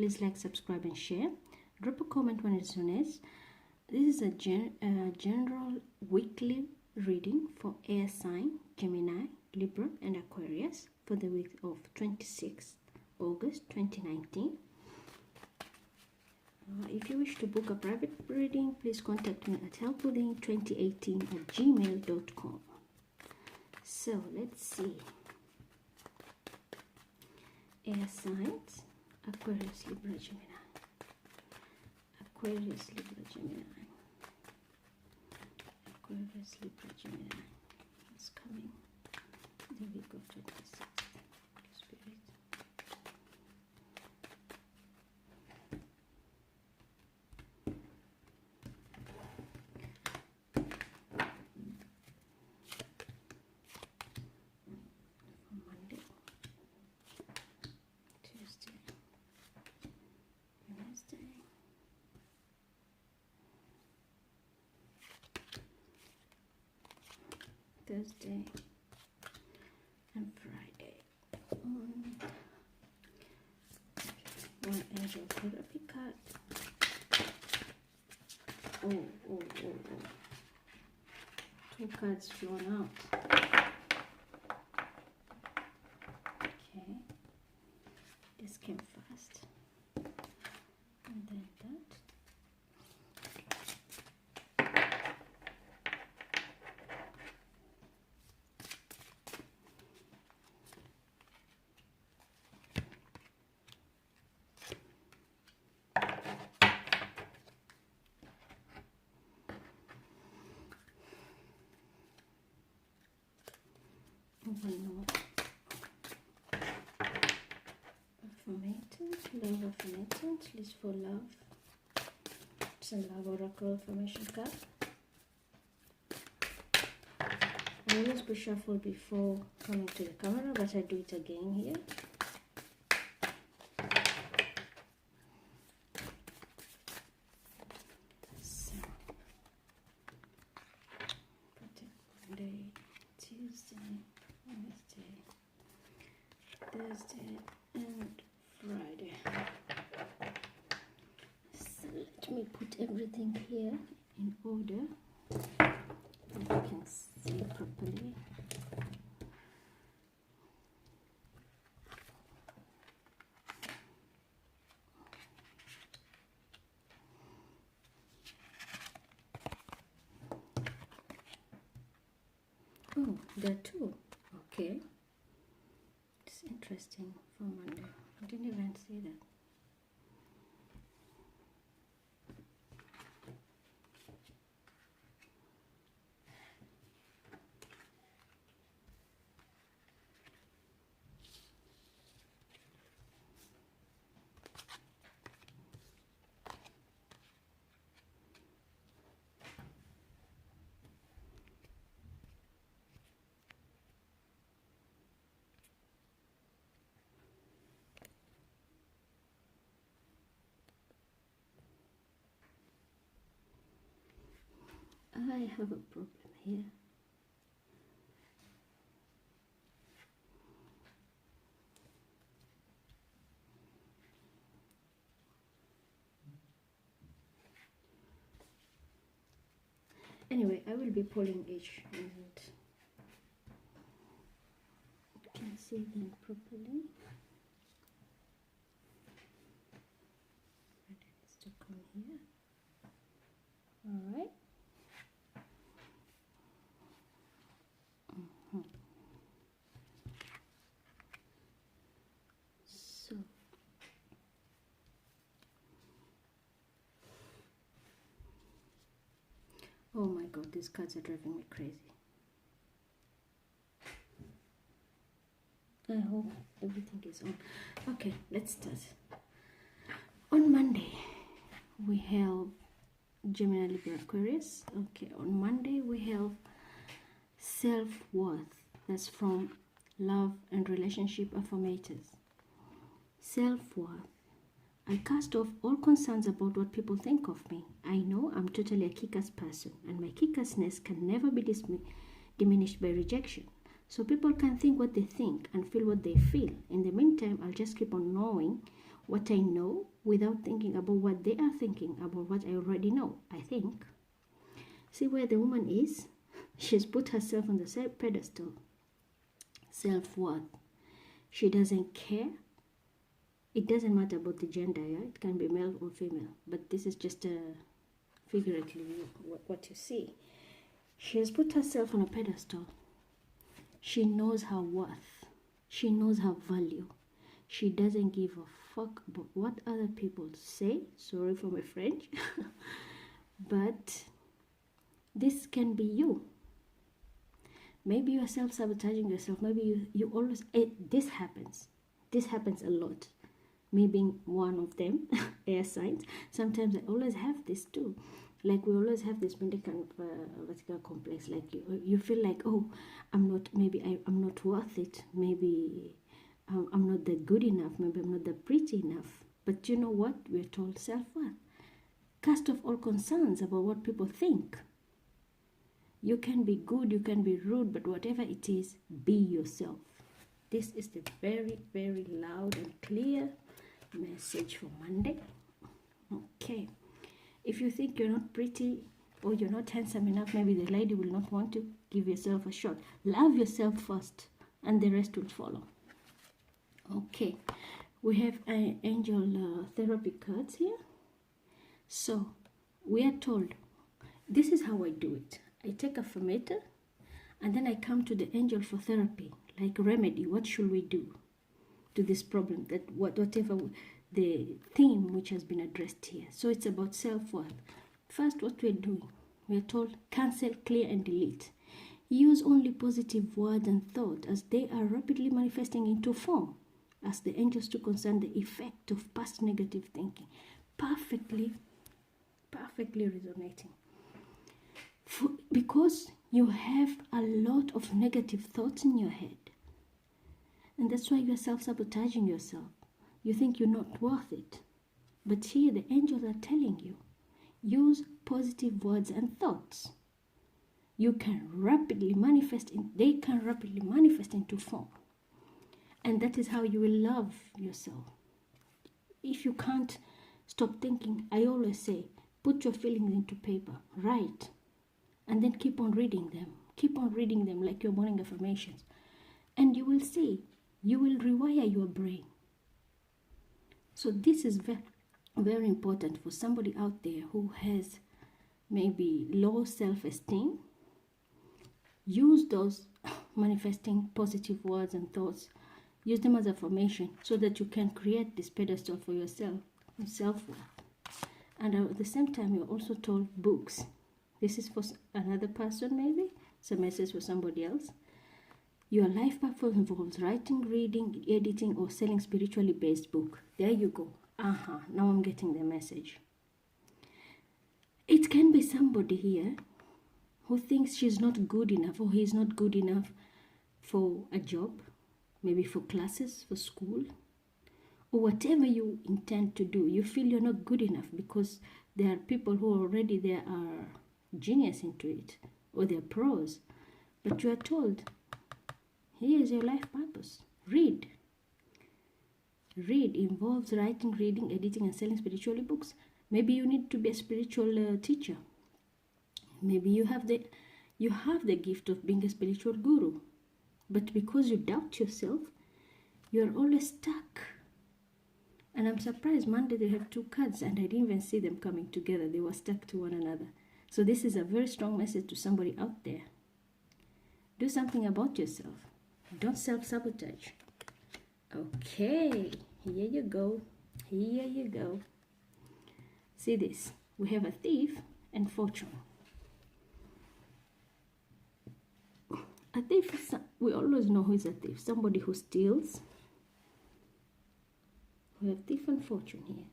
please like, subscribe, and share. Drop a comment when it's on it. This is a general weekly reading for air sign, Gemini, Libra, and Aquarius for the week of 26th August 2019. If you wish to book a private reading, please contact me at helpwithin2018@gmail.com. So let's see. Air signs, Aquarius, Libra, Gemini. Aquarius, Libra, Gemini. Aquarius, Libra, Gemini. It's coming the week of 26th. Spirit. Thursday and Friday. One angel therapy card. Oh. Two cards flown out. Okay. This came first. And then that. Love affirmations, list for love. It's a love oracle affirmation card. I always be shuffle before coming to the camera, but I do it again here. So, Monday, Tuesday, Wednesday, Thursday, and Friday. So let me put everything here in order so you can see properly. Oh, there are two. Okay. It's interesting for Monday. I didn't even see that. I have a problem here. Anyway, I will be pulling each and you can see them properly. It needs to come here. All right. So oh my god, these cards are driving me crazy. I hope everything is on. Okay, let's start. On Monday we have Gemini, Libra, Aquarius. Okay, on Monday we have self-worth. That's from Love and Relationship Affirmators. Self-worth. I cast off all concerns about what people think of me. I know I'm totally a kick-ass person, and my kick-assness can never be diminished by rejection. So people can think what they think and feel what they feel. In the meantime, I'll just keep on knowing what I know without thinking about what they are thinking about what I already know, I think. See where the woman is? She's put herself on the pedestal. Self-worth. She doesn't care. It doesn't matter about the gender, yeah? It can be male or female, but this is just figuratively what you see. She has put herself on a pedestal. She knows her worth. She knows her value. She doesn't give a fuck about what other people say. Sorry for my French. But this can be you. Maybe you are self-sabotaging yourself. Maybe you always... This happens. This happens a lot. Me being one of them, air signs. Sometimes I always have this too. Like we always have this kind of vertical complex. Like you feel like, oh, I'm not worth it. Maybe I'm not that good enough. Maybe I'm not that pretty enough. But you know what? We're told self-worth. Cast off all concerns about what people think. You can be good, you can be rude, but whatever it is, be yourself. This is the very, very loud and clear message for Monday. Okay. If you think you're not pretty or you're not handsome enough, maybe the lady will not want to. Give yourself a shot. Love yourself first, and the rest will follow. Okay. We have angel therapy cards here. So, we are told, this is how I do it. I take affirmator, and then I come to the angel for therapy, like remedy. What should we do to this problem? That whatever the theme which has been addressed here. So it's about self-worth. First, what we're doing, we're told cancel, clear, and delete. Use only positive words and thoughts as they are rapidly manifesting into form. As the angels to concern the effect of past negative thinking. Perfectly resonating. Because you have a lot of negative thoughts in your head. And that's why you're self-sabotaging yourself. You think you're not worth it. But here the angels are telling you, use positive words and thoughts. They can rapidly manifest into form. And that is how you will love yourself. If you can't stop thinking, I always say, put your feelings into paper, write, and then keep on reading them. Keep on reading them like your morning affirmations. And you will see, you will rewire your brain. So this is very, very important for somebody out there who has maybe low self-esteem. Use those manifesting positive words and thoughts. Use them as affirmation so that you can create this pedestal for yourself, self-worth. And at the same time, you're also told books. This is for another person maybe. It's a message for somebody else. Your life purpose involves writing, reading, editing, or selling spiritually based book. There you go. Now I'm getting the message. It can be somebody here who thinks she's not good enough or he's not good enough for a job, maybe for classes, for school, or whatever you intend to do. You feel you're not good enough because there are people who already there are genius into it, or they're pros. But you are told, here is your life purpose. Read. Read involves writing, reading, editing, and selling spiritual books. Maybe you need to be a spiritual teacher. Maybe you have the gift of being a spiritual guru. But because you doubt yourself, you're always stuck. And I'm surprised Monday they have two cards and I didn't even see them coming together. They were stuck to one another. So this is a very strong message to somebody out there. Do something about yourself. Don't self-sabotage. Okay, here you go. Here you go. See this. We have a thief and fortune. A thief is, we always know who is a thief. Somebody who steals. We have thief and fortune here.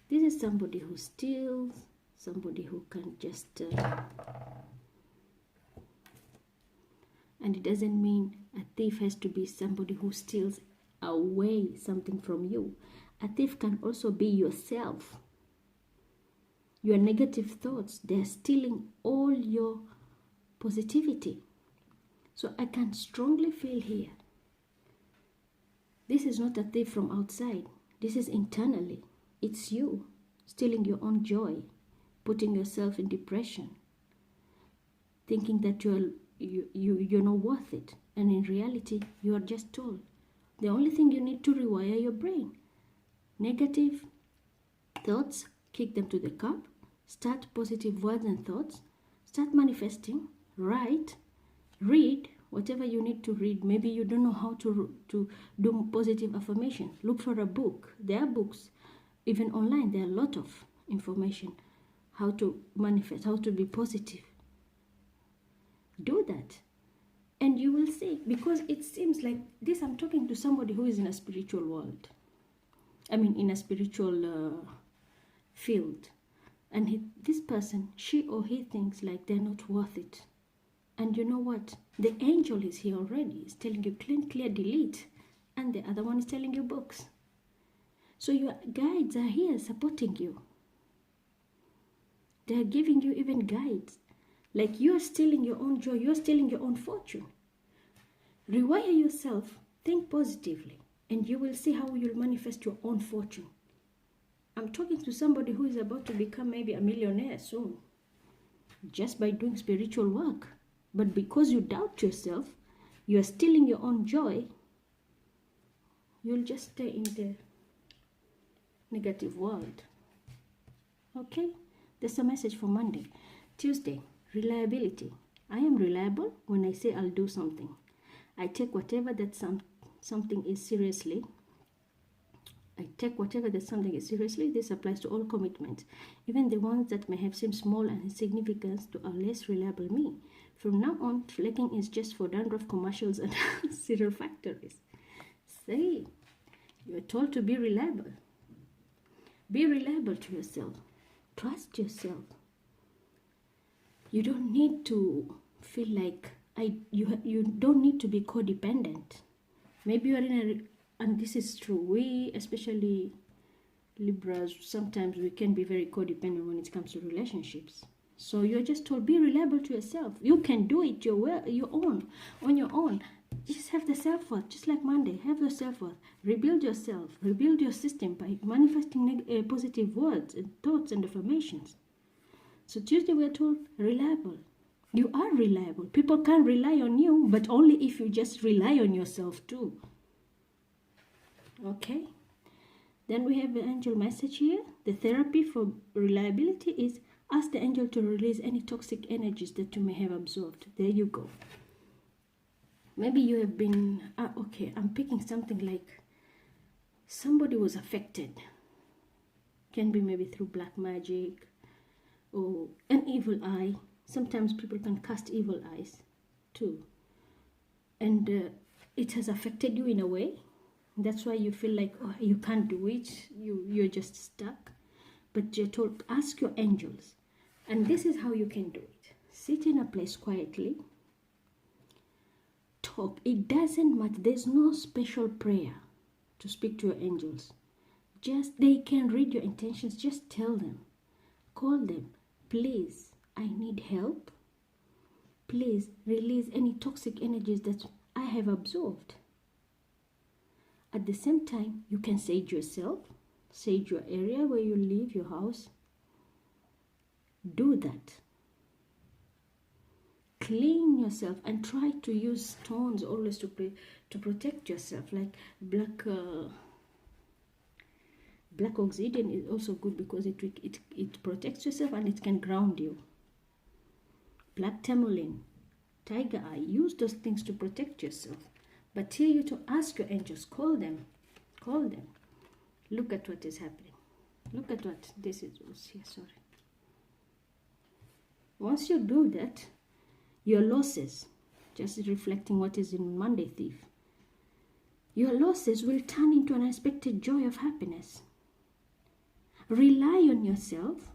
This is somebody who steals, somebody who can just... and it doesn't mean a thief has to be somebody who steals away something from you. A thief can also be yourself. Your negative thoughts, they're stealing all your positivity. So I can strongly feel here. This is not a thief from outside. This is internally. it's you stealing your own joy, putting yourself in depression, thinking that you're not worth it. And in reality, you are just told. The only thing you need to rewire your brain. Negative thoughts, kick them to the curb. Start positive words and thoughts. Start manifesting. Write. Read whatever you need to read. Maybe you don't know how to do positive affirmation. Look for a book. There are books. Even online, there are a lot of information. How to manifest, how to be positive. Do that. And you will see, because it seems like this, I'm talking to somebody who is in a spiritual world. I mean, in a spiritual field. And this person, she or he thinks like they're not worth it. And you know what? The angel is here already. It's telling you clean, clear, delete. And the other one is telling you books. So your guides are here supporting you. They are giving you even guides. Like you are stealing your own joy. You are stealing your own fortune. Rewire yourself. Think positively. And you will see how you'll manifest your own fortune. I'm talking to somebody who is about to become maybe a millionaire soon. Just by doing spiritual work. But because you doubt yourself, you are stealing your own joy, you'll just stay in the negative world. Okay? That's a message for Monday. Tuesday, reliability. I am reliable when I say I'll do something. I take whatever that something is seriously. This applies to all commitments, even the ones that may have seemed small and insignificant to a less reliable me. From now on, flaking is just for dandruff commercials and cereal factories. Say, you're told to be reliable. Be reliable to yourself. Trust yourself. You don't need to feel like you don't need to be codependent. Maybe you are and this is true. We, especially Libras, sometimes we can be very codependent when it comes to relationships. So you're just told, be reliable to yourself. You can do it on your own. Just have the self-worth, just like Monday. Have the self-worth. Rebuild yourself. Rebuild your system by manifesting positive words and thoughts and affirmations. So Tuesday we're told, reliable. You are reliable. People can't rely on you, but only if you just rely on yourself too. Okay? Then we have the angel message here. The therapy for reliability is ask the angel to release any toxic energies that you may have absorbed. There you go. Maybe you have been, I'm picking something like somebody was affected. Can be maybe through black magic or an evil eye. Sometimes people can cast evil eyes too. And it has affected you in a way. That's why you feel like, you can't do it. You're just stuck. But you're told, ask your angels. And this is how you can do it. Sit in a place quietly. Talk. It doesn't matter. There's no special prayer to speak to your angels. Just, they can read your intentions. Just tell them. Call them. Please, I need help. Please release any toxic energies that I have absorbed. At the same time, you can sage yourself. Sage your area where you live, your house. Do that. Clean yourself and try to use stones always to protect yourself. Like black obsidian is also good because it protects yourself and it can ground you. Black tourmaline, tiger eye, use those things to protect yourself. But here you to ask your angels, call them. Look at what is happening. Look at what this is here, sorry. Once you do that, your losses, just reflecting what is in Monday Thief, your losses will turn into an unexpected joy of happiness. Rely on yourself.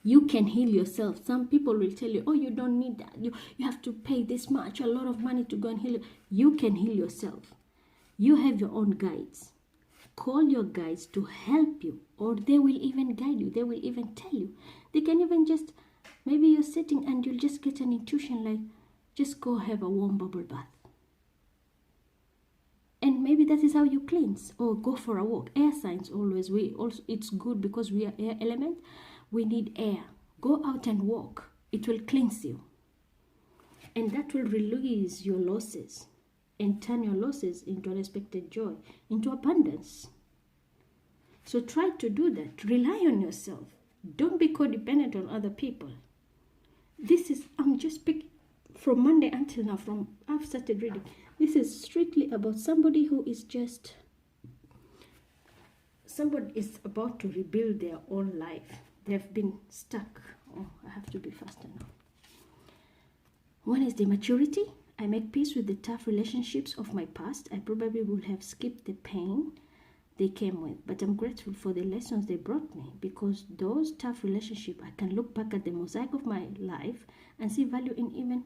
You can heal yourself. Some people will tell you, you don't need that. You have to pay this much, a lot of money to go and heal. You can heal yourself. You have your own guides. Call your guides to help you, or they will even guide you. They will even tell you. They can even just, maybe you're sitting and you'll just get an intuition like, just go have a warm bubble bath. And maybe that is how you cleanse, or go for a walk. Air signs always, it's good because we are air element. We need air. Go out and walk. It will cleanse you. And that will release your losses and turn your losses into unexpected joy, into abundance. So try to do that. Rely on yourself. Don't be codependent on other people. I'm just picking from Monday until now, I've started reading. This is strictly about somebody who is somebody is about to rebuild their own life. They've been stuck. Oh, I have to be faster now. One is the maturity. I make peace with the tough relationships of my past. I probably would have skipped the pain they came with, but I'm grateful for the lessons they brought me, because those tough relationships, I can look back at the mosaic of my life and see value in even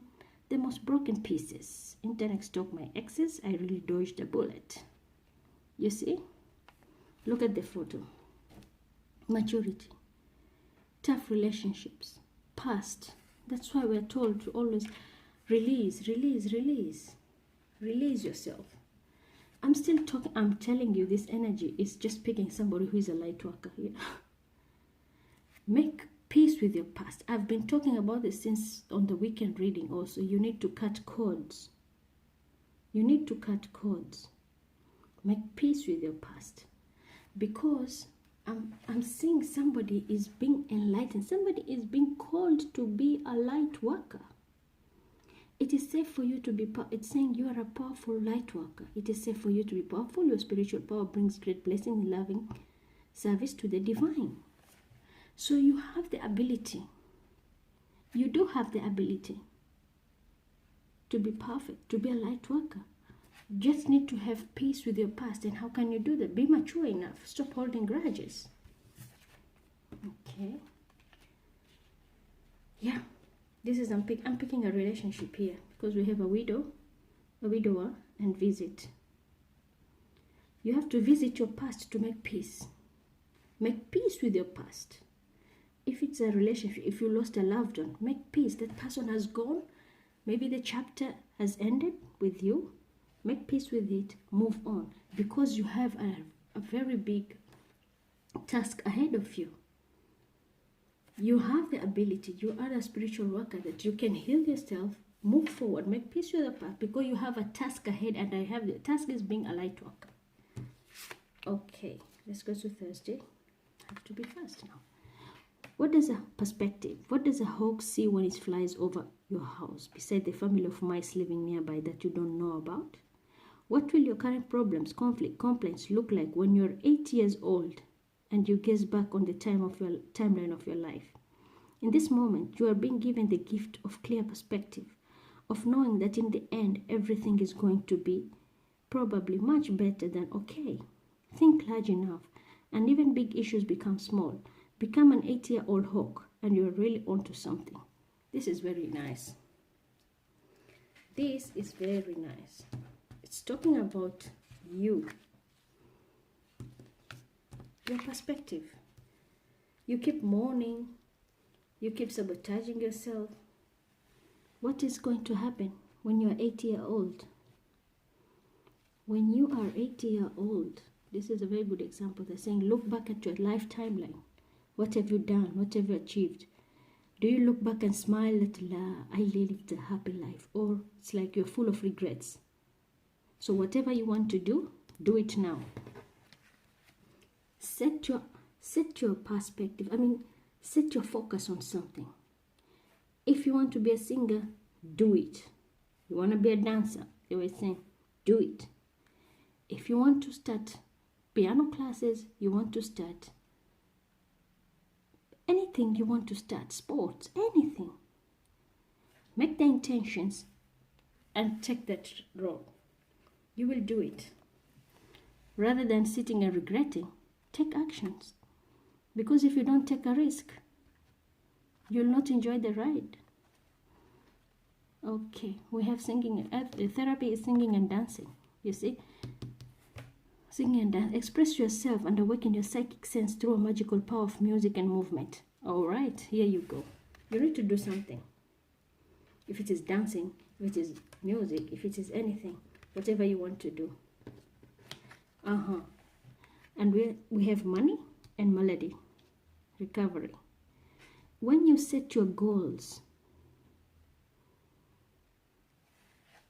the most broken pieces. Internet stalk my exes. I really dodged a bullet. You see? Look at the photo. Maturity. Tough relationships. Past. That's why we're told to always release, release, release. Release yourself. I'm still talking. I'm telling you, this energy is just picking somebody who is a light worker here. Make peace with your past. I've been talking about this since on the weekend reading also. You need to cut cords. You need to cut cords. Make peace with your past. Because I'm seeing somebody is being enlightened. Somebody is being called to be a light worker. It is safe for you to be, it's saying you are a powerful light worker. It is safe for you to be powerful. Your spiritual power brings great blessing in loving service to the divine. So you have the ability. You do have the ability to be perfect, to be a light worker. You just need to have peace with your past. And how can you do that? Be mature enough. Stop holding grudges. Okay. Yeah. This is, I'm picking a relationship here, because we have a widower, and visit. You have to visit your past to make peace. Make peace with your past. If it's a relationship, if you lost a loved one, make peace. That person has gone. Maybe the chapter has ended with you. Make peace with it. Move on. Because you have a very big task ahead of you. You have the ability. You are a spiritual worker that you can heal yourself, move forward, make peace with the past, because you have a task ahead, and I have the task is being a light worker. Okay, let's go to Thursday. I have to be fast now. What does a perspective? What does a hawk see when it flies over your house, beside the family of mice living nearby that you don't know about? What will your current problems, conflict, complaints look like when you're 8 years old and you gaze back on the timeline of your life? In this moment, you are being given the gift of clear perspective, of knowing that in the end, everything is going to be probably much better than okay. Think large enough, and even big issues become small. Become an 8-year-old hawk, and you're really onto something. This is very nice. This is very nice. It's talking about you. Your perspective. You keep mourning. You keep sabotaging yourself. What is going to happen when you are 80-year-old? When you are 80-year-old, this is a very good example. They're saying, look back at your life timeline. What have you done? What have you achieved? Do you look back and smile that I lived a happy life? Or it's like you're full of regrets? So whatever you want to do it now. Set your perspective. Set your focus on something. If you want to be a singer, do it. You want to be a dancer, they were saying, do it. If you want to start piano classes, you want to start anything you want to start, sports, anything. Make the intentions and take that road. You will do it. Rather than sitting and regretting, take actions. Because if you don't take a risk, you'll not enjoy the ride. Okay, we have singing. Therapy is singing and dancing. You see? Singing and dance. Express yourself and awaken your psychic sense through a magical power of music and movement. All right, here you go. You need to do something. If it is dancing, if it is music, if it is anything, whatever you want to do. And we have money and melody, recovery. When you set your goals,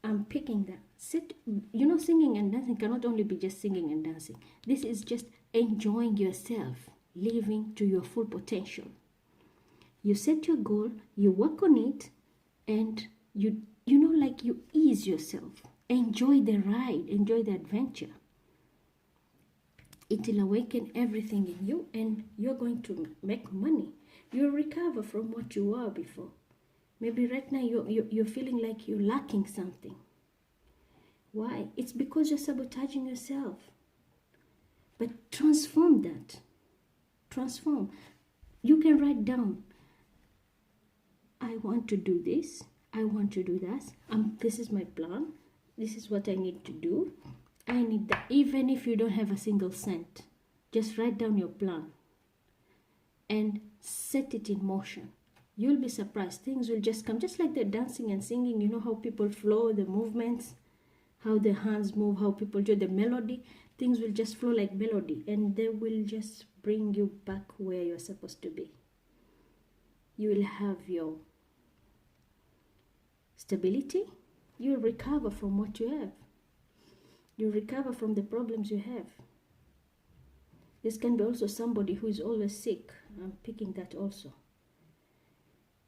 I'm picking that. Singing and dancing cannot only be just singing and dancing. This is just enjoying yourself, living to your full potential. You set your goal, you work on it, and you ease yourself. Enjoy the ride, enjoy the adventure. It will awaken everything in you, and you're going to make money. You'll recover from what you were before. Maybe right now you're feeling like you're lacking something. Why? It's because you're sabotaging yourself. But transform that. Transform. You can write down, I want to do this. I want to do that. This is my plan. This is what I need to do. I need that. Even if you don't have a single cent, just write down your plan and set it in motion. You'll be surprised. Things will just come, just like the dancing and singing. You know how people flow, the movements, how the hands move, how people do the melody. Things will just flow like melody, and they will just bring you back where you're supposed to be. You will have your stability. You'll recover from what you have. You'll recover from the problems you have. This can be also somebody who is always sick. I'm picking that also.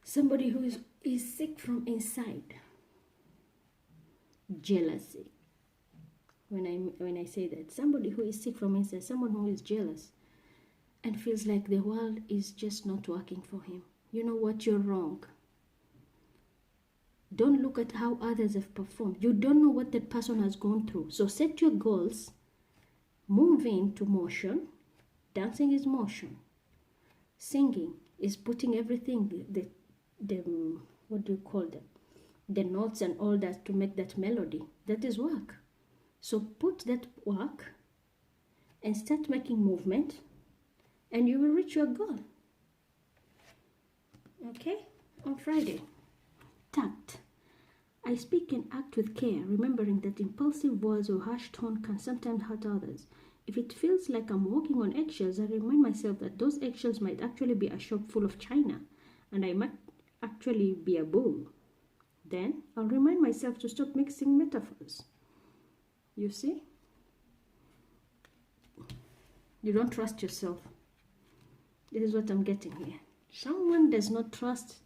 Somebody who is sick from inside. Jealousy. When I say that, somebody who is sick from inside, someone who is jealous and feels like the world is just not working for him. You know what? You're wrong. Don't look at how others have performed. You don't know what that person has gone through. So set your goals. Move into motion. Dancing is motion. Singing is putting everything, what do you call them? The notes and all that to make that melody. That is work. So put that work and start making movement, and you will reach your goal. Okay? On Friday. Tact. I speak and act with care, remembering that impulsive voice or harsh tone can sometimes hurt others. If it feels like I'm walking on eggshells, I remind myself that those eggshells might actually be a shop full of china, and I might actually be a bull. Then I'll remind myself to stop mixing metaphors. You see? You don't trust yourself. This is what I'm getting here. Someone does not trust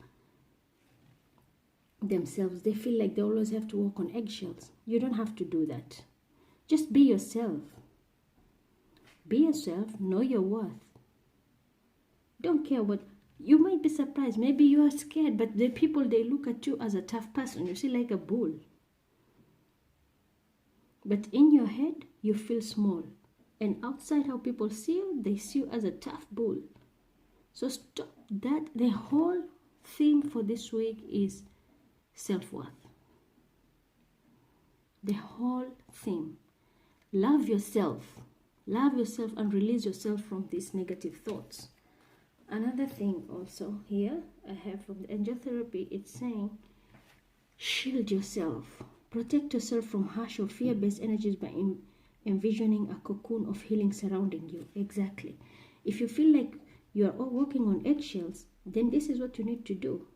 themselves. They feel like they always have to walk on eggshells. You don't have to do that. Just be yourself. Be yourself. Know your worth. Don't care what. You might be surprised. Maybe you are scared, but the people, they look at you as a tough person. You see, like a bull. But in your head, you feel small. And outside, how people see you, they see you as a tough bull. So stop that. The whole theme for this week is self-worth. The whole theme. Love yourself. Love yourself and release yourself from these negative thoughts. Another thing also here I have from the angel therapy, it's saying shield yourself. Protect yourself from harsh or fear-based energies by envisioning a cocoon of healing surrounding you. Exactly. If you feel like you are all walking on eggshells, then this is what you need to do.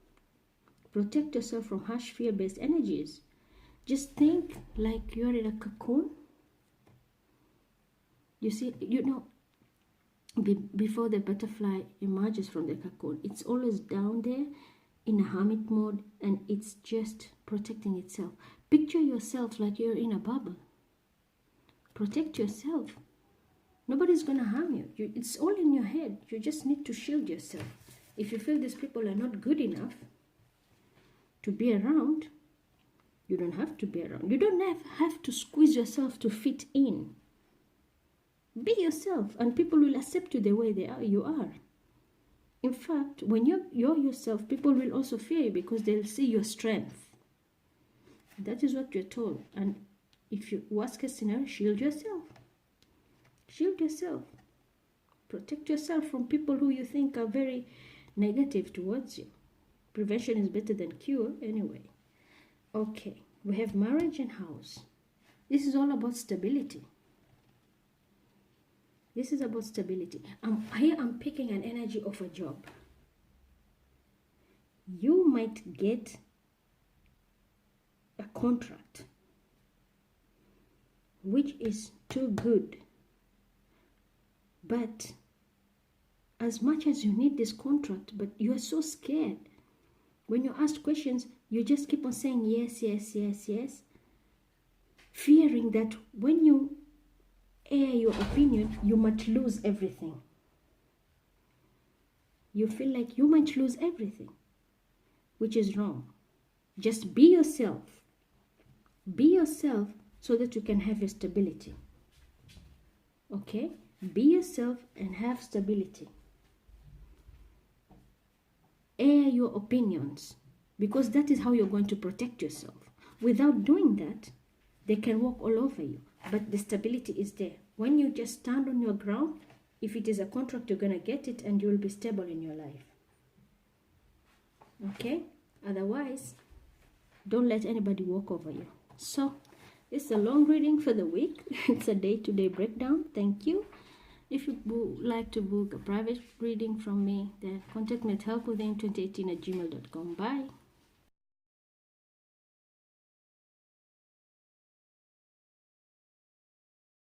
Protect yourself from harsh fear-based energies. Just think like you're in a cocoon. You see, before the butterfly emerges from the cocoon, it's always down there in a hermit mode, and it's just protecting itself. Picture yourself like you're in a bubble. Protect yourself. Nobody's going to harm you. It's all in your head. You just need to shield yourself. If you feel these people are not good enough to be around, you don't have to be around. You don't have to squeeze yourself to fit in. Be yourself, and people will accept you the way you are. In fact, when you're yourself, people will also fear you because they'll see your strength. That is what you're told. And if you, worst case scenario, shield yourself. Shield yourself. Protect yourself from people who you think are very negative towards you. Prevention is better than cure anyway. Okay, we have marriage and house. This is all about stability. This is about stability. Here I'm picking an energy of a job. You might get a contract which is too good, but as much as you need this contract, but you are so scared. When you ask questions, you just keep on saying yes, yes, yes, yes, fearing that when you air your opinion, you might lose everything. You feel like you might lose everything, which is wrong. Just be yourself. Be yourself so that you can have your stability. Okay? Be yourself and have stability. Air your opinions, because that is how you're going to protect yourself. Without doing that, they can walk all over you, but the stability is there. When you just stand on your ground, if it is a contract, you're going to get it and you will be stable in your life. Okay? Otherwise, don't let anybody walk over you. So, it's a long reading for the week. It's a day-to-day breakdown. Thank you. If you would like to book a private reading from me, then contact me at helpwithin2018@gmail.com. Bye.